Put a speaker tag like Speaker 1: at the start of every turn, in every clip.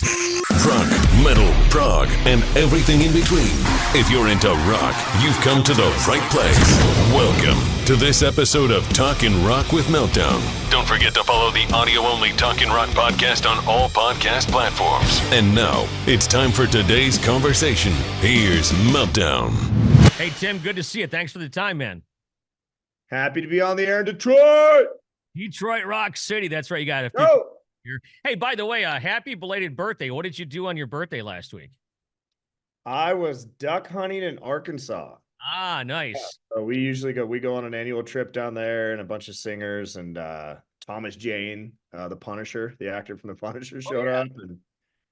Speaker 1: Rock, metal, prog, and everything in between. If you're into rock, you've come to the right place. Welcome to this episode of Talkin' Rock with Meltdown. Don't forget to follow the audio-only Talkin' Rock podcast on all podcast platforms. And now, it's time for today's conversation. Here's Meltdown.
Speaker 2: Hey, Tim, good to see you. Thanks for the time, man.
Speaker 3: Happy to be on the air in Detroit.
Speaker 2: Detroit Rock City. That's right. You got it. Here. Hey, by the way, happy belated birthday. What did you do on your birthday last week?
Speaker 3: I was duck hunting in Arkansas.
Speaker 2: Ah, nice.
Speaker 3: Yeah, so we go on an annual trip down there, and a bunch of singers, and Thomas Jane, the Punisher, the actor from the Punisher, showed up.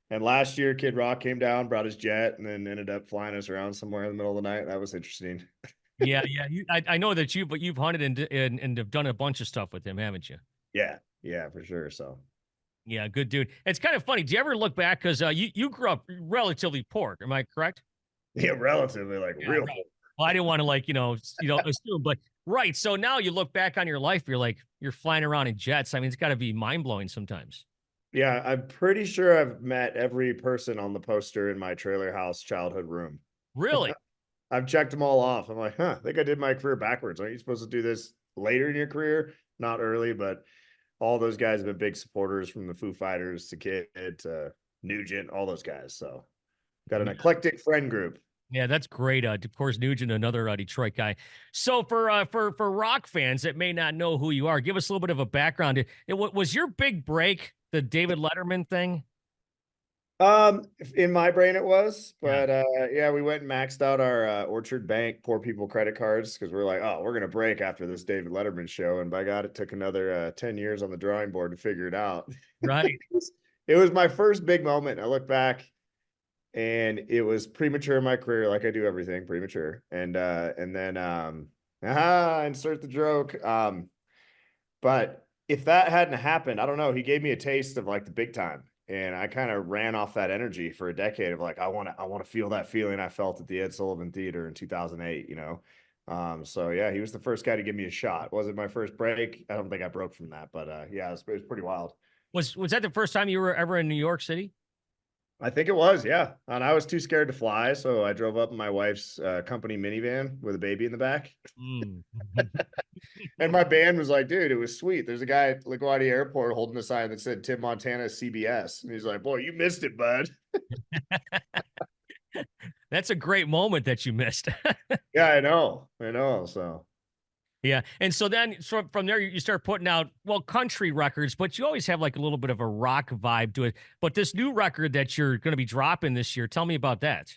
Speaker 3: And last year, Kid Rock came down, brought his jet, and then ended up flying us around somewhere in the middle of the night. That was interesting.
Speaker 2: Yeah. I know that you've hunted and have done a bunch of stuff with him, haven't you?
Speaker 3: Yeah, for sure. So.
Speaker 2: Yeah, good dude. It's kind of funny. Do you ever look back? Because you grew up relatively poor. Am I correct?
Speaker 3: Yeah, relatively, real.
Speaker 2: Right. Well, I didn't want to assume, but right. So now you look back on your life, you're flying around in jets. I mean, it's got to be mind blowing sometimes.
Speaker 3: Yeah, I'm pretty sure I've met every person on the poster in my trailer house childhood room.
Speaker 2: Really?
Speaker 3: I've checked them all off. I'm like, I think I did my career backwards. Aren't you supposed to do this later in your career? Not early, but all those guys have been big supporters, from the Foo Fighters to Kid to Nugent, all those guys. So got an eclectic friend group.
Speaker 2: Yeah, that's great. Of course, Nugent, another Detroit guy. So for rock fans that may not know who you are, give us a little bit of a background. Was your big break the David Letterman thing?
Speaker 3: In my brain it was, but we went and maxed out our Orchard Bank poor people credit cards, because we're like, we're gonna break after this David Letterman show, and by God, it took another 10 years on the drawing board to figure it out.
Speaker 2: Right.
Speaker 3: It was my first big moment. I look back, and it was premature in my career, like I do everything premature, and then insert the joke. But if that hadn't happened, I don't know. He gave me a taste of like the big time. And I kind of ran off that energy for a decade of like, I want to feel that feeling I felt at the Ed Sullivan Theater in 2008, So yeah, he was the first guy to give me a shot. Was it my first break? I don't think I broke from that, but it was pretty wild.
Speaker 2: Was that the first time you were ever in New York City?
Speaker 3: I think it was, yeah. And I was too scared to fly, so I drove up in my wife's company minivan with a baby in the back. And my band was like, dude, it was sweet. There's a guy at LaGuardia Airport holding a sign that said Tim Montana CBS. And he's like, boy, you missed it, bud.
Speaker 2: That's a great moment that you missed.
Speaker 3: Yeah, I know. So.
Speaker 2: Yeah. And so then from there, you start putting out, country records, but you always have like a little bit of a rock vibe to it. But this new record that you're going to be dropping this year, tell me about that.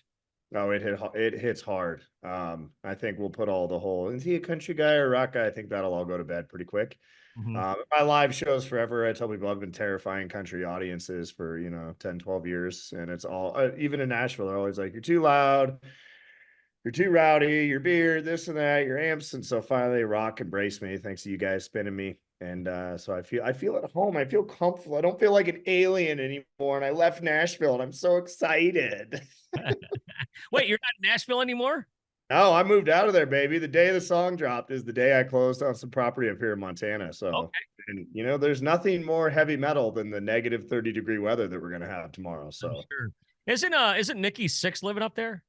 Speaker 3: Oh, it hits hard. I think we'll put all the whole, is he a country guy or a rock guy? I think that'll all go to bed pretty quick.
Speaker 2: Mm-hmm.
Speaker 3: My live shows forever, I tell people I've been terrifying country audiences for, 10, 12 years. And it's all, even in Nashville, they're always like, you're too loud, you're too rowdy, your beer, this and that, your amps. And so finally rock embraced me, thanks to you guys spinning me. And so I feel at home. I feel comfortable. I don't feel like an alien anymore. And I left Nashville, and I'm so excited.
Speaker 2: Wait, you're not in Nashville anymore?
Speaker 3: Oh, I moved out of there, baby. The day the song dropped is the day I closed on some property up here in Montana. So,
Speaker 2: okay.
Speaker 3: And there's nothing more heavy metal than the negative 30-degree weather that we're going to have tomorrow. So,
Speaker 2: sure. Isn't Nikki Sixx living up there?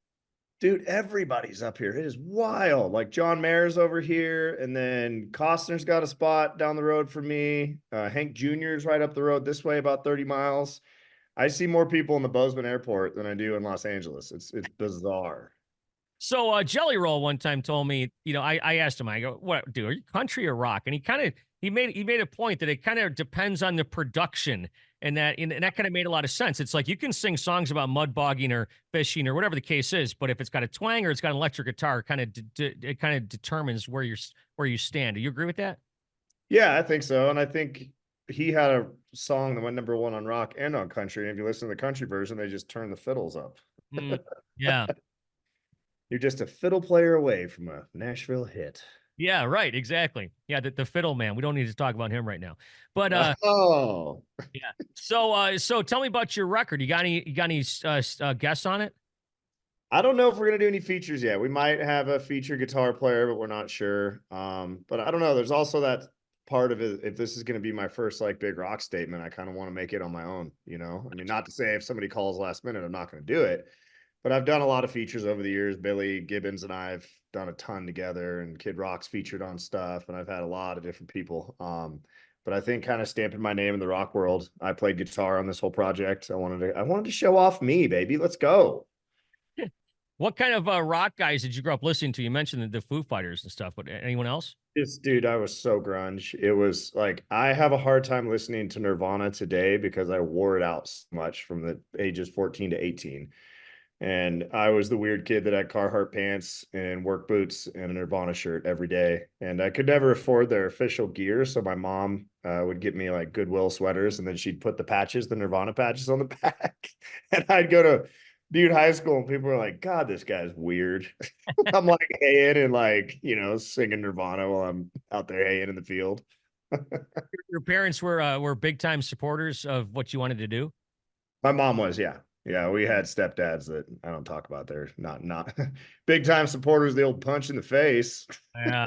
Speaker 3: Dude, everybody's up here. It is wild. Like John Mayer's over here, and then Costner's got a spot down the road from me. Hank Jr.'s right up the road this way, about 30 miles. I see more people in the Bozeman airport than I do in Los Angeles. It's bizarre.
Speaker 2: So Jelly Roll one time told me, I asked him, I go, what, dude, are you country or rock? And he made a point that it kind of depends on the production. And that kind of made a lot of sense. It's like you can sing songs about mud bogging or fishing or whatever the case is, but if it's got a twang or it's got an electric guitar, it kind of determines where you stand. Do you agree with that?
Speaker 3: Yeah, I think so. And I think he had a song that went #1 on rock and on country. And if you listen to the country version, they just turn the fiddles up.
Speaker 2: Yeah.
Speaker 3: You're just a fiddle player away from a Nashville hit.
Speaker 2: Yeah, right. Exactly. Yeah. The fiddle man. We don't need to talk about him right now, but, yeah. So tell me about your record. You got any guests on it?
Speaker 3: I don't know if we're going to do any features yet. We might have a feature guitar player, but we're not sure. But I don't know. There's also that part of it, if this is going to be my first like big rock statement, I kind of want to make it on my own, you know? I mean, not to say if somebody calls last minute, I'm not going to do it, but I've done a lot of features over the years. Billy Gibbons and I've done a ton together, and Kid Rock's featured on stuff, and I've had a lot of different people. But I think kind of stamping my name in the rock world, I played guitar on this whole project. I wanted to show off me, baby. Let's go.
Speaker 2: What kind of rock guys did you grow up listening to? You mentioned the Foo Fighters and stuff, but anyone else?
Speaker 3: This dude, I was so grunge. It was like I have a hard time listening to Nirvana today because I wore it out so much from the ages 14 to 18. And I was the weird kid that had Carhartt pants and work boots and a Nirvana shirt every day. And I could never afford their official gear. So my mom would get me like Goodwill sweaters, and then she'd put the Nirvana patches on the back. And I'd go to dude high school, and people were like, God, this guy's weird. I'm like haying and like, you know, singing Nirvana while I'm out there haying in the field.
Speaker 2: Your parents were big time supporters of what you wanted to do.
Speaker 3: My mom was, yeah. Yeah, we had stepdads that I don't talk about. They're not big time supporters, the old punch in the face.
Speaker 2: Yeah,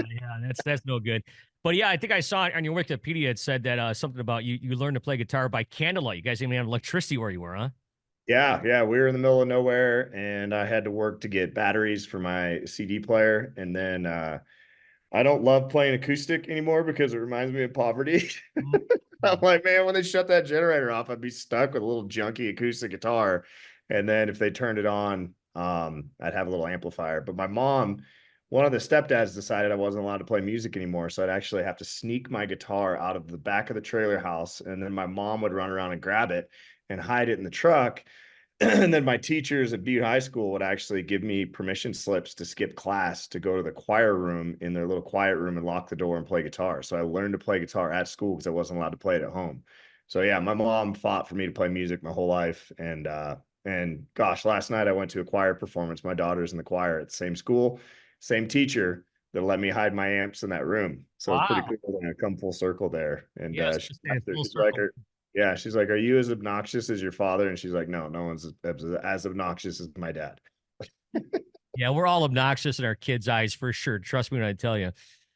Speaker 2: that's no good. But yeah, I think I saw it on your Wikipedia. It said that something about you learned to play guitar by candlelight. You guys didn't even have electricity where you were, huh?
Speaker 3: Yeah, we were in the middle of nowhere, and I had to work to get batteries for my CD player. And then I don't love playing acoustic anymore because it reminds me of poverty. I'm like, man, when they shut that generator off, I'd be stuck with a little junky acoustic guitar. And then if they turned it on, I'd have a little amplifier. But my mom, one of the stepdads decided I wasn't allowed to play music anymore. So I'd actually have to sneak my guitar out of the back of the trailer house. And then my mom would run around and grab it and hide it in the truck. And then my teachers at Butte High School would actually give me permission slips to skip class to go to the choir room in their little quiet room and lock the door and play guitar. So I learned to play guitar at school because I wasn't allowed to play it at home. So yeah, my mom fought for me to play music my whole life. And gosh, last night I went to a choir performance. My daughter's in the choir at the same school, same teacher that let me hide my amps in that room. So it's pretty cool to come full circle there. And
Speaker 2: Yes,
Speaker 3: she's
Speaker 2: full
Speaker 3: like,
Speaker 2: circle.
Speaker 3: yeah, she's like, "Are you as obnoxious as your father?" And she's like, "No, no one's as obnoxious as my dad."
Speaker 2: Yeah, we're all obnoxious in our kids' eyes for sure. Trust me when I tell you.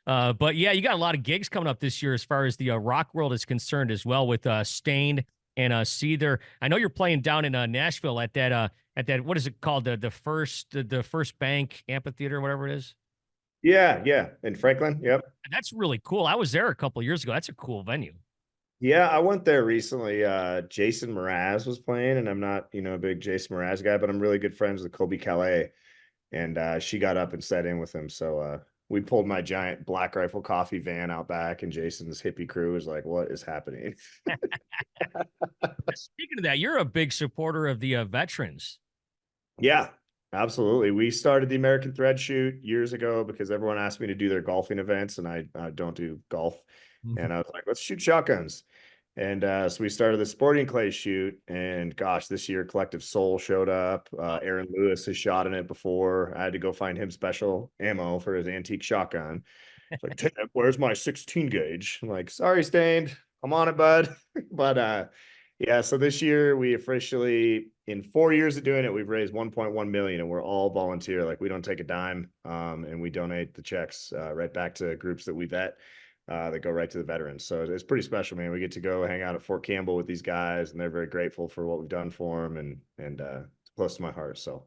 Speaker 2: But yeah, you got a lot of gigs coming up this year as far as the rock world is concerned as well, with Staind and Seether. I know you're playing down in Nashville at that what is it called, the first bank amphitheater, whatever it is.
Speaker 3: Yeah, in Franklin. Yep.
Speaker 2: That's really cool. I was there a couple of years ago. That's a cool venue.
Speaker 3: Yeah, I went there recently. Jason Mraz was playing, and I'm not, you know, a big Jason Mraz guy, but I'm really good friends with Kobe Calais, and she got up and sat in with him. So we pulled my giant Black Rifle Coffee van out back, and Jason's hippie crew was like, "What is happening?"
Speaker 2: Speaking of that, you're a big supporter of the veterans.
Speaker 3: Yeah, absolutely. We started the American Thread Shoot years ago because everyone asked me to do their golfing events, and I don't do golf. And I was like, let's shoot shotguns. And so we started the Sporting Clay shoot. And gosh, this year Collective Soul showed up. Aaron Lewis has shot in it before. I had to go find him special ammo for his antique shotgun. It's like, "Tim, where's my 16 gauge?" I'm like, "Sorry, Stained. I'm on it, bud." But yeah, so this year we officially, in 4 years of doing it, we've raised 1.1 million, and we're all volunteer. Like, we don't take a dime, and we donate the checks right back to groups that we vet that go right to the veterans. So it's pretty special, man. We get to go hang out at Fort Campbell with these guys, and they're very grateful for what we've done for them, and it's close to my heart. So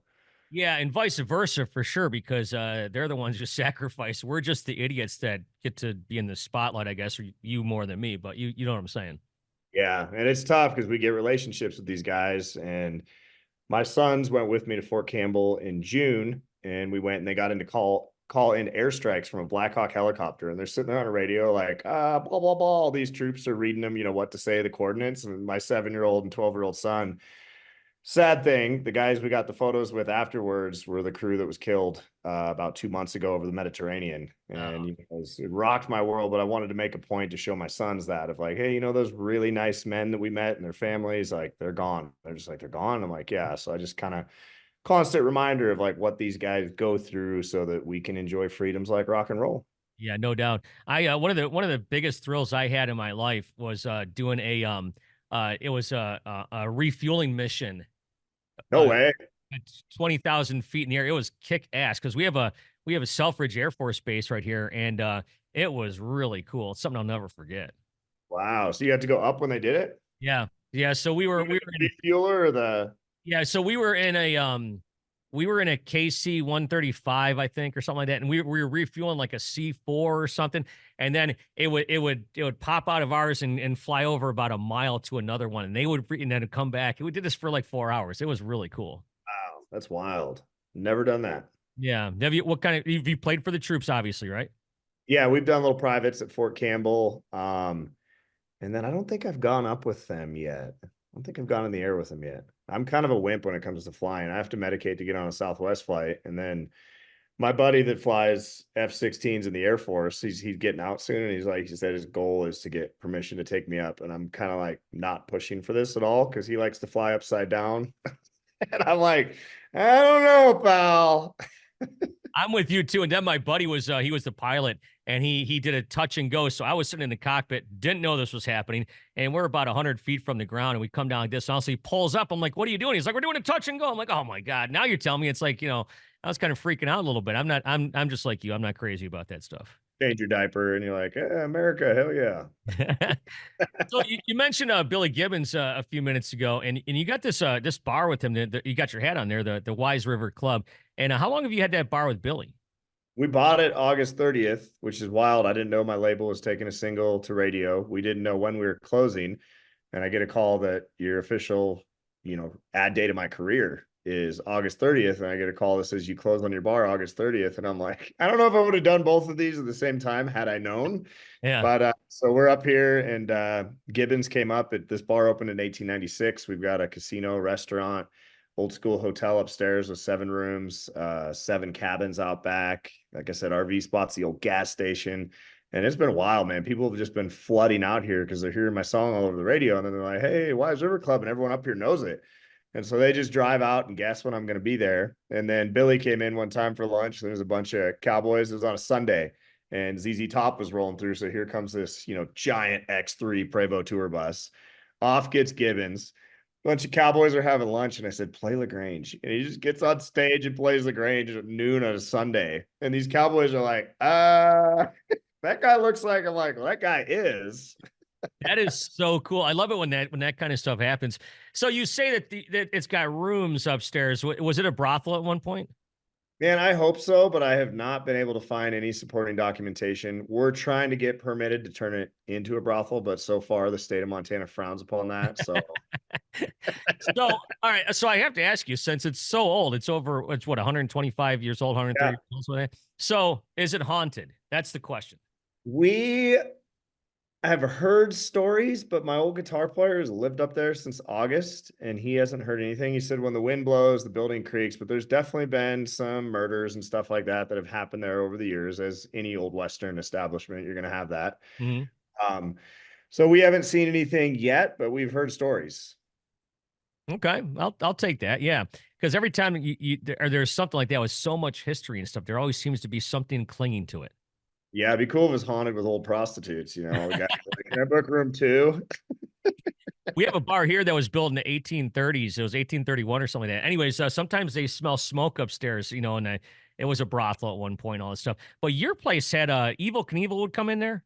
Speaker 2: Yeah, and vice versa for sure, because they're the ones just sacrifice. We're just the idiots that get to be in the spotlight, I guess, or you more than me, but you know what I'm saying.
Speaker 3: yeah, and it's tough because we get relationships with these guys. And my sons went with me to Fort Campbell in June, and we went and they got into call in airstrikes from a Black Hawk helicopter, and they're sitting there on a radio like, blah blah blah. All these troops are reading them, you know, what to say, the coordinates. And my 7-year-old and 12-year-old son, sad thing, the guys we got the photos with afterwards were the crew that was killed about 2 months ago over the Mediterranean. And you know, it rocked my world. But I wanted to make a point to show my sons that, of like, hey, you know, those really nice men that we met and their families, like, they're gone. They're just like, they're gone. I'm like, yeah. So I just kind of constant reminder of like what these guys go through so that we can enjoy freedoms like rock and roll.
Speaker 2: Yeah, no doubt. I one of the biggest thrills I had in my life was doing it was a refueling mission
Speaker 3: No
Speaker 2: uh
Speaker 3: way.
Speaker 2: at 20,000 feet in the air. It was kick ass because we have we have a Selfridge Air Force Base right here, and it was really cool. It's something I'll never forget.
Speaker 3: Wow. So you had to go up when they did it?
Speaker 2: Yeah, yeah. So we were we were in
Speaker 3: Refueler or the
Speaker 2: yeah. So we were in a KC 135, I think, or something like that, and we were refueling like a C4 or something, and then it would pop out of ours and fly over about a mile to another one, and and then it'd come back. We did this for like 4 hours. It was really cool.
Speaker 3: wow, that's wild. Never done that.
Speaker 2: Yeah. What kind of you played for the troops, obviously, right?
Speaker 3: Yeah, we've done little privates at Fort Campbell. And then I don't think I've gone up with them yet. I don't think I've gone in the air with them yet. I'm kind of a wimp when it comes to flying. I have to medicate to get on a Southwest flight. And then my buddy that flies F-16s in the Air Force, he's getting out soon. And he said his goal is to get permission to take me up. And I'm kind of like not pushing for this at all because he likes to fly upside down. And I'm like, I don't know, pal.
Speaker 2: I'm with you too. And then my buddy was he was the pilot, and he did a touch and go. So I was sitting in the cockpit, didn't know this was happening, and we're about 100 feet from the ground, and we come down like this. Honestly, he pulls up. I'm like, "What are you doing?" He's like, "We're doing a touch and go." I'm like, "Oh my god!" Now you're telling me it's like, I was kind of freaking out a little bit. I'm just like you. I'm not crazy about that stuff.
Speaker 3: Change your diaper, and you're like, America, hell yeah.
Speaker 2: So you mentioned Billy Gibbons a few minutes ago, and you got this bar with him. You got your hat on there, the Wise River Club. And how long have you had that bar with Billy?
Speaker 3: We bought it August 30th, which is wild. I didn't know my label was taking a single to radio. We didn't know when we were closing. And I get a call that your official, ad date of my career is August 30th. And I get a call that says you close on your bar August 30th. And I'm like, I don't know if I would have done both of these at the same time had I known.
Speaker 2: Yeah.
Speaker 3: But so we're up here, and Gibbons came up. This bar opened in 1896. We've got a casino, restaurant, old school hotel upstairs with 7 rooms, 7 cabins out back. Like I said, RV spots, the old gas station. And it's been a while, man. People have just been flooding out here because they're hearing my song all over the radio. And then they're like, hey, Wise River Club. And everyone up here knows it. And so they just drive out and guess when I'm going to be there. And then Billy came in one time for lunch. There was a bunch of cowboys. It was on a Sunday, and ZZ Top was rolling through. So here comes this, giant X3 Prevost tour bus. Off gets Gibbons. Bunch of cowboys are having lunch, and I said, play LaGrange. And he just gets on stage and plays LaGrange at noon on a Sunday. And these cowboys are like, that guy looks like, I'm like, well, that guy is.
Speaker 2: That is so cool. I love it when that kind of stuff happens. So you say that it's got rooms upstairs. Was it a brothel at one point?
Speaker 3: Man, I hope so, but I have not been able to find any supporting documentation. We're trying to get permitted to turn it into a brothel, but so far the state of Montana frowns upon that. So,
Speaker 2: all right. So I have to ask you, since it's so old, it's what, 125 years old, 130 years old. So is it haunted? That's the question.
Speaker 3: We have heard stories, but my old guitar player has lived up there since August, and he hasn't heard anything. He said when the wind blows, the building creaks, but there's definitely been some murders and stuff like that have happened there over the years. As any old Western establishment, you're going to have that.
Speaker 2: Mm-hmm.
Speaker 3: So we haven't seen anything yet, but we've heard stories.
Speaker 2: Okay, I'll take that. Yeah, because every time there's something like that with so much history and stuff, there always seems to be something clinging to it.
Speaker 3: Yeah, it'd be cool if it was haunted with old prostitutes. We got can I book room 2?
Speaker 2: We have a bar here that was built in the 1830s. It was 1831 or something like that. Anyways, sometimes they smell smoke upstairs, and it was a brothel at one point, all this stuff. But your place had Evil Knievel would come in there.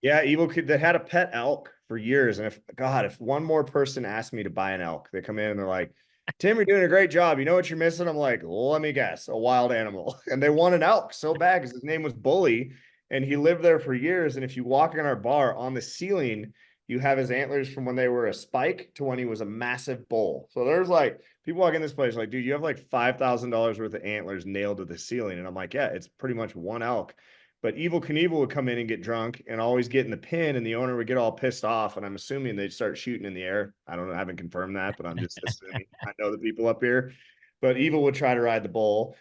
Speaker 3: Yeah, they had a pet elk for years. And if one more person asked me to buy an elk, they come in and they're like, Tim, you're doing a great job. You know what you're missing? I'm like, well, let me guess, a wild animal. And they want an elk so bad because his name was Bully. And he lived there for years. And if you walk in our bar, on the ceiling, you have his antlers from when they were a spike to when he was a massive bull. So there's like, people walk in this place like, dude, you have like $5,000 worth of antlers nailed to the ceiling. And I'm like, yeah, it's pretty much one elk. But Evil Knievel would come in and get drunk and always get in the pin, and the owner would get all pissed off. And I'm assuming they'd start shooting in the air. I don't know. I haven't confirmed that, but I'm just assuming. I know the people up here. But Evil would try to ride the bull.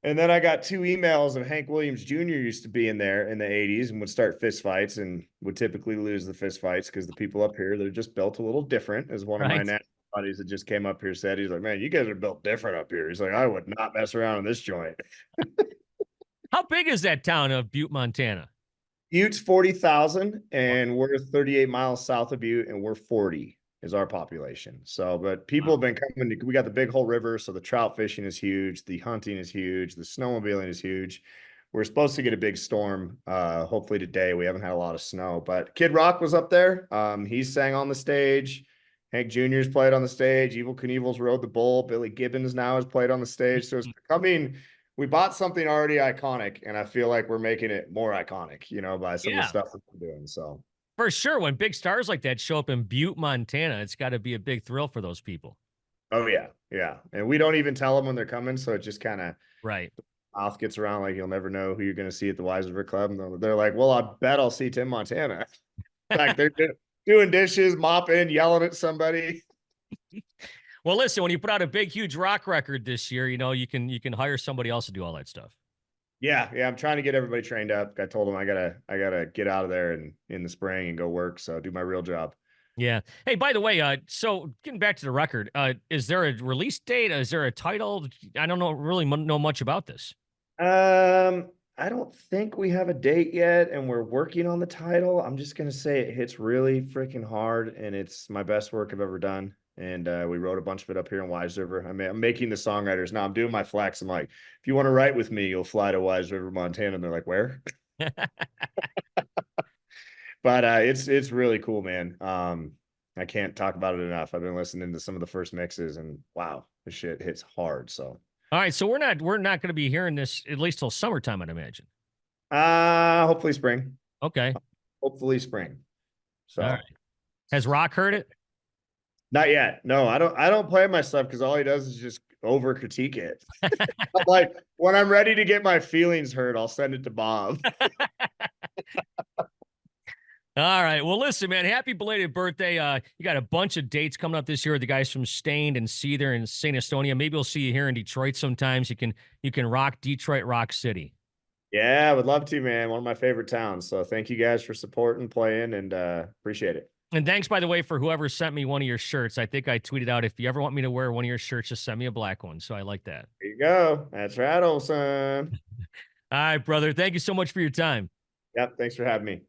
Speaker 3: And then I got 2 emails of Hank Williams Jr. used to be in there in the 80s and would start fist fights and would typically lose the fist fights because the people up here, they're just built a little different, as one of my national buddies that just came up here said. He's like, man, you guys are built different up here. He's like, I would not mess around in this joint.
Speaker 2: How big is that town of Butte, Montana?
Speaker 3: Butte's 40,000, and we're 38 miles south of Butte, and we're 40. is our population. So, but people have been coming. We got the Big Hole River, so the trout fishing is huge, the hunting is huge, the snowmobiling is huge. We're supposed to get a big storm, hopefully today. We haven't had a lot of snow, but Kid Rock was up there. He sang on the stage. Hank Jr.'s played on the stage. Evil Knievel's rode the bull. Billy Gibbons now has played on the stage. So it's becoming, we bought something already iconic, and I feel like we're making it more iconic, by some of the stuff that we're doing. So
Speaker 2: for sure, when big stars like that show up in Butte, Montana, it's got to be a big thrill for those people.
Speaker 3: Oh yeah, yeah. And we don't even tell them when they're coming, so it just kind of
Speaker 2: right.
Speaker 3: Mouth gets around like you'll never know who you're going to see at the Wise River Club. And they're like, well, I bet I'll see Tim Montana. Like they're doing dishes, mopping, yelling at somebody.
Speaker 2: Well, listen, when you put out a big, huge rock record this year, you can hire somebody else to do all that stuff.
Speaker 3: Yeah. I'm trying to get everybody trained up. I told them I gotta get out of there and in the spring and go work. So do my real job.
Speaker 2: Yeah. Hey, by the way, so getting back to the record, is there a release date? Is there a title? I don't really know much about this.
Speaker 3: I don't think we have a date yet, and we're working on the title. I'm just gonna say it hits really freaking hard, and it's my best work I've ever done. And we wrote a bunch of it up here in Wise River. I'm making the songwriters now. I'm doing my flex. I'm like, if you want to write with me, you'll fly to Wise River, Montana. And they're like, where? But it's really cool, man. I can't talk about it enough. I've been listening to some of the first mixes, and wow, this shit hits hard. So.
Speaker 2: All right, so we're not going to be hearing this at least till summertime, I'd imagine.
Speaker 3: Hopefully spring.
Speaker 2: Okay.
Speaker 3: Hopefully spring. So,
Speaker 2: all right. Has Rock heard it?
Speaker 3: Not yet. No, I don't play my stuff because all he does is just over critique it. Like when I'm ready to get my feelings hurt, I'll send it to Bob.
Speaker 2: All right. Well, listen, man, happy belated birthday. You got a bunch of dates coming up this year with the guys from Staind and Seether and St. Estonia. Maybe we'll see you here in Detroit sometimes. You can rock Detroit, Rock City.
Speaker 3: Yeah, I would love to, man. One of my favorite towns. So thank you guys for supporting, playing, and appreciate it.
Speaker 2: And thanks, by the way, for whoever sent me one of your shirts. I think I tweeted out, if you ever want me to wear one of your shirts, just send me a black one. So I like that.
Speaker 3: There you go. That's right, old son.
Speaker 2: All right, brother. Thank you so much for your time.
Speaker 3: Yep. Thanks for having me.